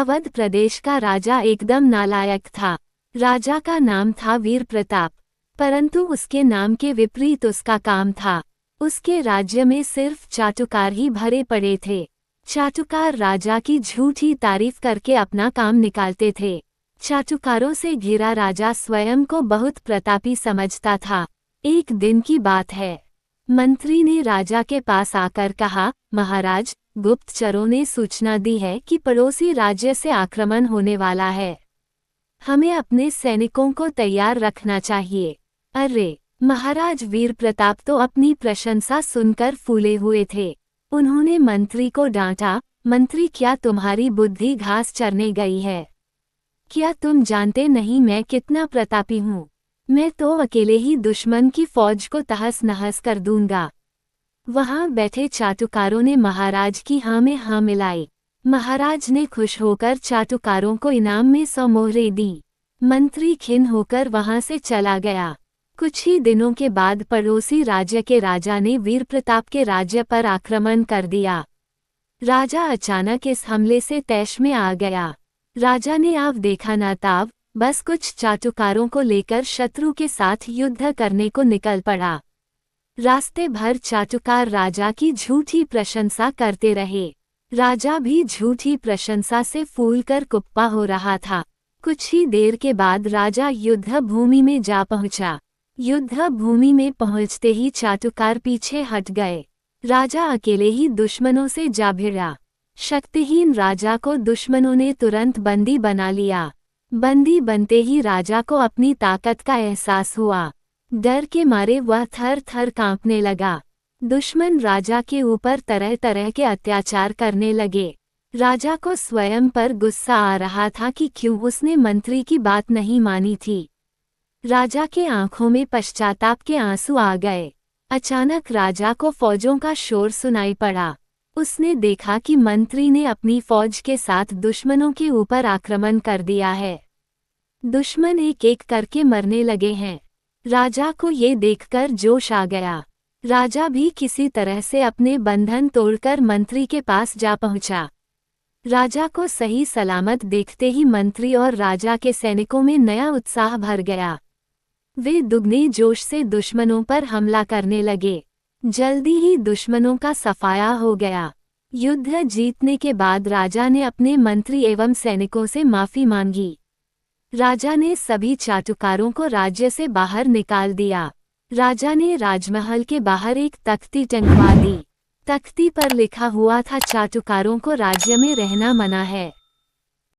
अवध प्रदेश का राजा एकदम नालायक था। राजा का नाम था वीर प्रताप, परंतु उसके नाम के विपरीत उसका काम था। उसके राज्य में सिर्फ चाटुकार ही भरे पड़े थे। चाटुकार राजा की झूठी तारीफ करके अपना काम निकालते थे। चाटुकारों से घिरा राजा स्वयं को बहुत प्रतापी समझता था। एक दिन की बात है, मंत्री ने राजा के पास आकर कहा, महाराज, गुप्तचरों ने सूचना दी है कि पड़ोसी राज्य से आक्रमण होने वाला है। हमें अपने सैनिकों को तैयार रखना चाहिए। अरे महाराज, वीर प्रताप तो अपनी प्रशंसा सुनकर फूले हुए थे। उन्होंने मंत्री को डांटा, मंत्री, क्या तुम्हारी बुद्धि घास चरने गई है? क्या तुम जानते नहीं मैं कितना प्रतापी हूँ? मैं तो अकेले ही दुश्मन की फौज को तहस नहस कर दूंगा। वहां बैठे चाटुकारों ने महाराज की हाँ में हाँ मिलाई। महाराज ने खुश होकर चाटुकारों को इनाम में 100 मोहरें दी। मंत्री खिन्न होकर वहां से चला गया। कुछ ही दिनों के बाद पड़ोसी राज्य के राजा ने वीर प्रताप के राज्य पर आक्रमण कर दिया। राजा अचानक इस हमले से तैश में आ गया। राजा ने आव देखा ना ताव, बस कुछ चाटुकारों को लेकर शत्रु के साथ युद्ध करने को निकल पड़ा। रास्ते भर चाटुकार राजा की झूठी प्रशंसा करते रहे। राजा भी झूठी प्रशंसा से फूलकर कुप्पा हो रहा था। कुछ ही देर के बाद राजा युद्ध भूमि में जा पहुंचा। युद्ध भूमि में पहुंचते ही चाटुकार पीछे हट गए। राजा अकेले ही दुश्मनों से जा भिड़ा। शक्तिहीन राजा को दुश्मनों ने तुरंत बंदी बना लिया। बंदी बनते ही राजा को अपनी ताकत का एहसास हुआ। डर के मारे वह थर थर कांपने लगा। दुश्मन राजा के ऊपर तरह तरह के अत्याचार करने लगे। राजा को स्वयं पर गुस्सा आ रहा था कि क्यों उसने मंत्री की बात नहीं मानी थी। राजा के आंखों में पश्चाताप के आंसू आ गए। अचानक राजा को फौजों का शोर सुनाई पड़ा। उसने देखा कि मंत्री ने अपनी फौज के साथ दुश्मनों के ऊपर आक्रमण कर दिया है। दुश्मन एक एक करके मरने लगे हैं। राजा को ये देखकर जोश आ गया। राजा भी किसी तरह से अपने बंधन तोड़कर मंत्री के पास जा पहुंचा। राजा को सही सलामत देखते ही मंत्री और राजा के सैनिकों में नया उत्साह भर गया। वे दुगने जोश से दुश्मनों पर हमला करने लगे। जल्दी ही दुश्मनों का सफाया हो गया। युद्ध जीतने के बाद राजा ने अपने मंत्री एवं सैनिकों से माफी मांगी। राजा ने सभी चाटुकारों को राज्य से बाहर निकाल दिया। राजा ने राजमहल के बाहर एक तख्ती टंगवा दी। तख्ती पर लिखा हुआ था, चाटुकारों को राज्य में रहना मना है।